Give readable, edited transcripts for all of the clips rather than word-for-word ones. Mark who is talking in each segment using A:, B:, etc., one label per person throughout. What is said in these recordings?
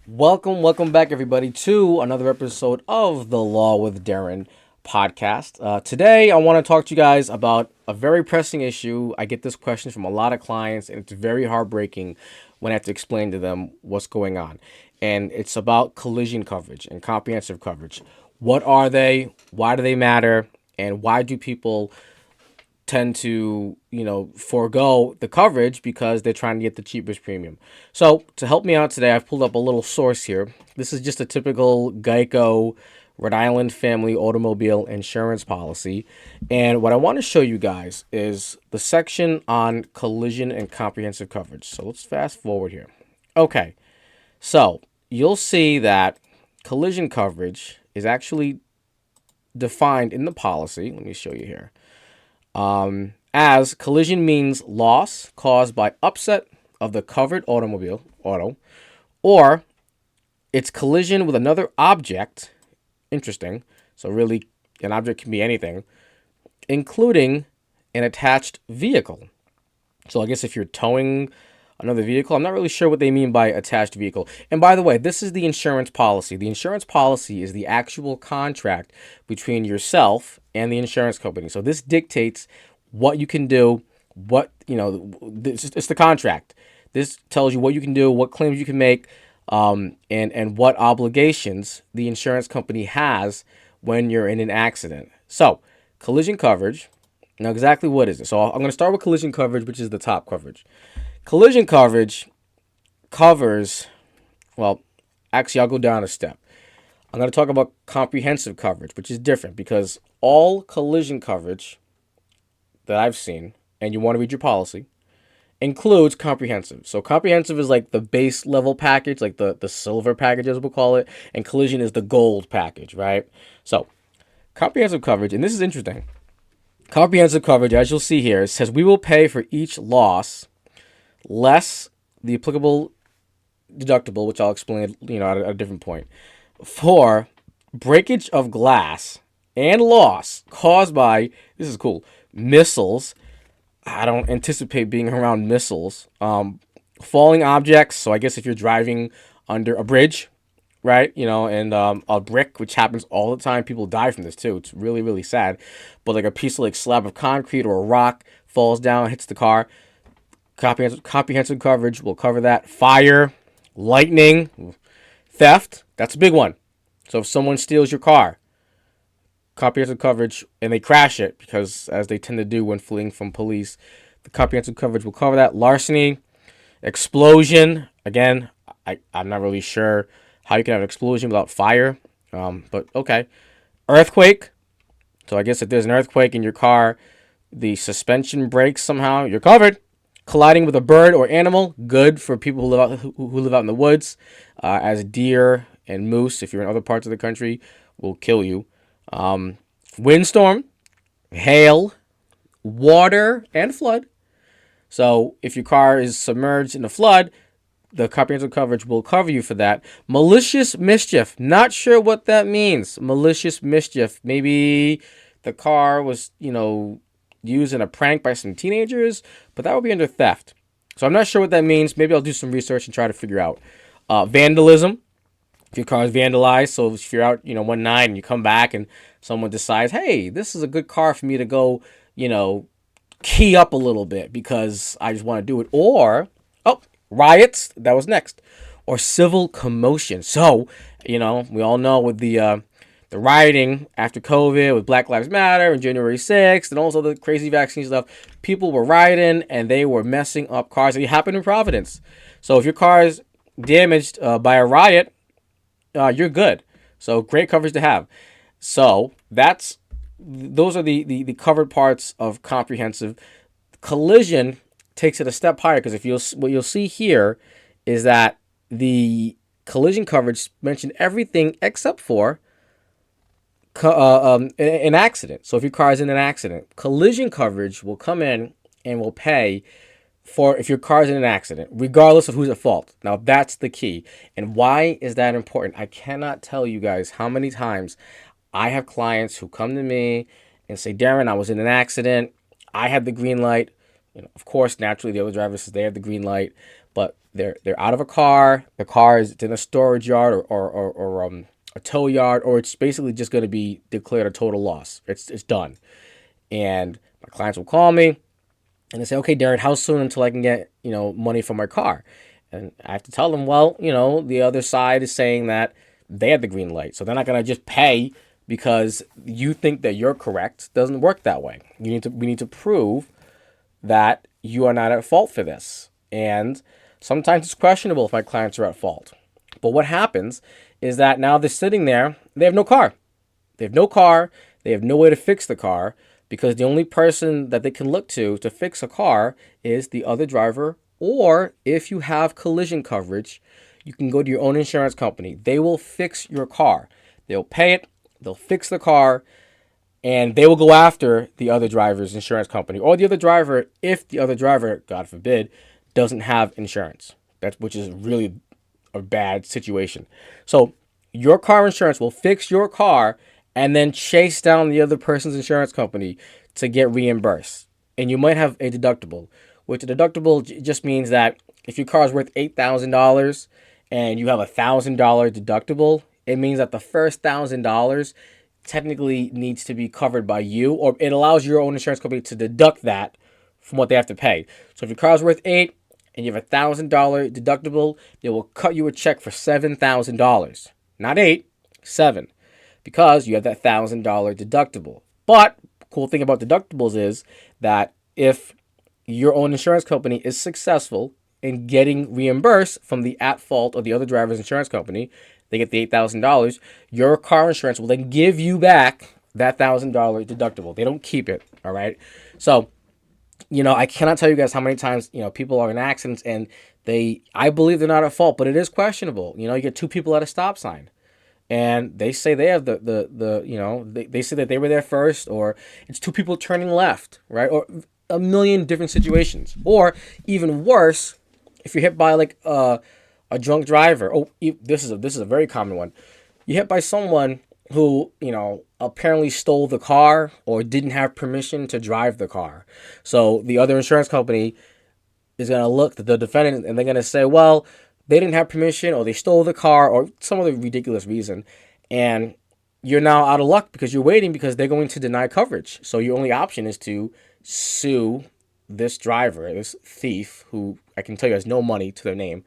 A: Welcome back, everybody, to another episode of the Law with Darren podcast. Today, I want to talk to you guys about a very pressing issue. I get this question from a lot of clients, and it's very heartbreaking when I have to explain to them what's going on. And it's about collision coverage and comprehensive coverage. What are they? Why do they matter? And why do people tend to, forego the coverage because they're trying to get the cheapest premium? So, to help me out today, I've pulled up a little source here. This is just a typical Geico Rhode Island family automobile insurance policy. And what I want to show you guys is the section on collision and comprehensive coverage. So, let's fast forward here. Okay. So, you'll see that collision coverage is actually defined in the policy. Let me show you here. As collision means loss caused by upset of the covered auto, or its collision with another object. Interesting. So really, an object can be anything, including an attached vehicle. So I guess if you're towing another vehicle, I'm not really sure what they mean by attached vehicle. And by the way, this is the insurance policy. The insurance policy is the actual contract between yourself and the insurance company. So this dictates what you can do, it's the contract. This tells you what you can do, what claims you can make, and what obligations the insurance company has when you're in an accident. So, collision coverage. Now, exactly what is it? So, I'm going to start with collision coverage, which is the top coverage. Collision coverage covers, well, actually, I'll go down a step. I'm going to talk about comprehensive coverage, which is different because all collision coverage that I've seen, and you want to read your policy, includes comprehensive. So comprehensive is like the base level package, like the silver package as we'll call it, and collision is the gold package, right? So comprehensive coverage, and this is interesting. Comprehensive coverage, as you'll see here, it says we will pay for each loss less the applicable deductible, which I'll explain, at a different point, for breakage of glass and loss caused by, this is cool, missiles. I don't anticipate being around missiles. Falling objects. So I guess if you're driving under a bridge, right? And a brick, which happens all the time. People die from this too. It's really, really sad. But like a piece of like slab of concrete or a rock falls down, hits the car. Comprehensive coverage will cover that. Fire, lightning, theft. That's a big one. So if someone steals your car, comprehensive coverage, and they crash it, because as they tend to do when fleeing from police, the comprehensive coverage will cover that. Larceny, explosion. Again, I'm not really sure how you can have an explosion without fire, but okay. Earthquake. So I guess if there's an earthquake in your car, the suspension breaks somehow, you're covered. Colliding with a bird or animal, good for people who live out in the woods, as deer and moose, if you're in other parts of the country, will kill you. Windstorm, hail, water, and flood. So if your car is submerged in a flood, the comprehensive coverage will cover you for that. Malicious mischief. Not sure what that means. Malicious mischief. Maybe the car was, used in a prank by some teenagers, but that would be under theft. So I'm not sure what that means. Maybe I'll do some research and try to figure out. Vandalism. If your car is vandalized, so if you're out, one night and you come back and someone decides, hey, this is a good car for me to go, key up a little bit because I just want to do it. Or, riots, that was next. Or civil commotion. So, we all know with the rioting after COVID, with Black Lives Matter and January 6th and also the crazy vaccine stuff, people were rioting and they were messing up cars. It happened in Providence. So if your car is damaged by a riot, you're good. So great coverage to have. So those are the covered parts of comprehensive. Collision takes it a step higher because what you'll see here is that the collision coverage mentioned everything except for an accident. So if your car is in an accident, collision coverage will come in and will pay for if your car is in an accident, regardless of who's at fault. Now, that's the key. And why is that important? I cannot tell you guys how many times I have clients who come to me and say, Darren, I was in an accident. I had the green light. Of course, naturally, the other driver says they have the green light. But they're out of a car. The car is in a storage yard or a tow yard, or it's basically just going to be declared a total loss. It's done. And my clients will call me and they say, okay, Darren, how soon until I can get, money for my car? And I have to tell them, well, the other side is saying that they have the green light. So they're not going to just pay because you think that you're correct. It doesn't work that way. We need to prove that you are not at fault for this. And sometimes it's questionable if my clients are at fault. But what happens is that now they're sitting there, they have no car. They have no car. They have no way to fix the car because the only person that they can look to fix a car is the other driver. Or if you have collision coverage, you can go to your own insurance company. They will fix your car. They'll pay it. They'll fix the car. And they will go after the other driver's insurance company or the other driver if the other driver, God forbid, doesn't have insurance. Which is really a bad situation. So your car insurance will fix your car and then chase down the other person's insurance company to get reimbursed. And you might have a deductible, which a deductible just means that if your car is worth $8,000 and you have $1,000 deductible, it means that the first $1,000 technically needs to be covered by you, or it allows your own insurance company to deduct that from what they have to pay. So if your car is worth $8,000 and you have $1,000 deductible, they will cut you a check for $7,000, not $8,000, $7,000, because you have that $1,000 deductible. But cool thing about deductibles is that if your own insurance company is successful in getting reimbursed from the at fault or the other driver's insurance company, they get the $8,000. Your car insurance will then give you back that $1,000 deductible. They don't keep it. All right. So, I cannot tell you guys how many times, people are in accidents and I believe they're not at fault, but it is questionable. You get two people at a stop sign and they say they have they say that they were there first, or it's two people turning left, right? Or a million different situations. Or even worse, if you're hit by like a drunk driver. Oh, this is a very common one. You hit by someone who, apparently stole the car or didn't have permission to drive the car. So the other insurance company is going to look at the defendant and they're going to say, well, they didn't have permission or they stole the car or some other ridiculous reason. And you're now out of luck because you're waiting because they're going to deny coverage. So your only option is to sue this driver, this thief, who I can tell you has no money to their name,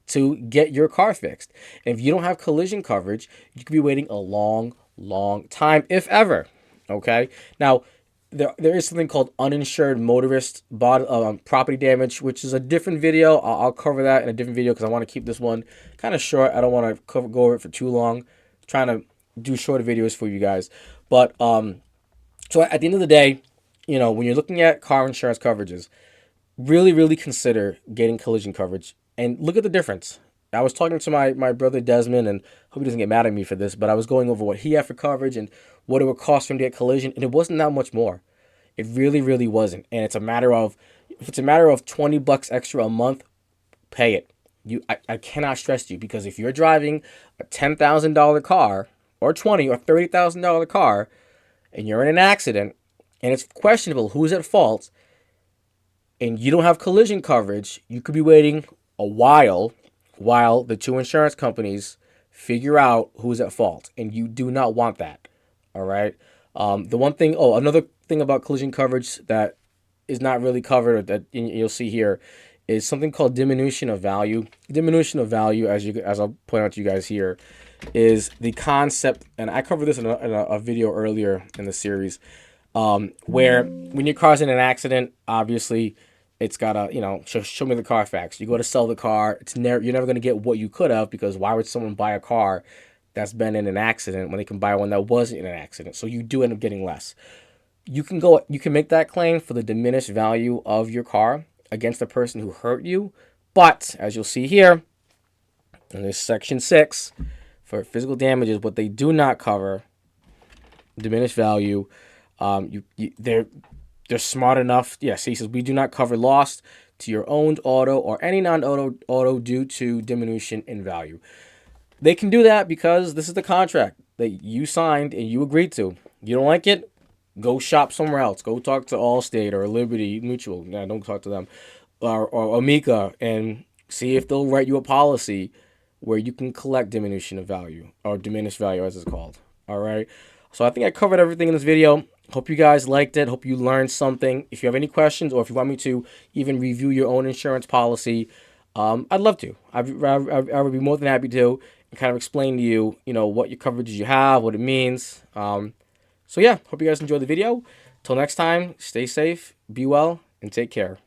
A: to get your car fixed. And if you don't have collision coverage, you could be waiting a long, long time, if ever. Okay? Now, there is something called uninsured motorist property damage, which is a different video. I'll cover that in a different video because I want to keep this one kind of short. I don't want to go over it for too long. I'm trying to do shorter videos for you guys. But so at the end of the day, when you're looking at car insurance coverages, really, really consider getting collision coverage and look at the difference. I was talking to my brother Desmond, and hope he doesn't get mad at me for this, but I was going over what he had for coverage and what it would cost for him to get collision, and it wasn't that much more. It really, really wasn't. And if it's a matter of $20 extra a month, pay it. I cannot stress you, because if you're driving a $10,000 car or $20,000 or $30,000 car and you're in an accident and it's questionable who's at fault and you don't have collision coverage, you could be waiting a while the two insurance companies figure out who's at fault, and you do not want that. All right. Another thing about collision coverage that is not really covered, or that you'll see here, is something called diminution of value. Diminution of value, as I'll point out to you guys here, is the concept, and I covered this in a video earlier in the series, where when your car's in an accident, obviously it's gotta, show me the Carfax. You go to sell the car, you're never gonna get what you could have, because why would someone buy a car that's been in an accident when they can buy one that wasn't in an accident? So you do end up getting less. You can make that claim for the diminished value of your car against the person who hurt you, but as you'll see here in this section 6 for physical damages, what they do not cover, diminished value. They're smart enough. Yes, he says we do not cover loss to your owned auto or any non-auto due to diminution in value. They can do that because this is the contract that you signed and you agreed to. You don't like it? Go shop somewhere else. Go talk to Allstate or Liberty Mutual. No, don't talk to them. Or Amica and See if they'll write you a policy where you can collect diminution of value, or diminished value as it's called. All right. So I think I covered everything in this video. Hope you guys liked it. Hope you learned something. If you have any questions, or if you want me to even review your own insurance policy, I'd love to. I would be more than happy to, and kind of explain to you, what your coverages you have, what it means. So yeah, hope you guys enjoyed the video. Till next time, stay safe, be well, and take care.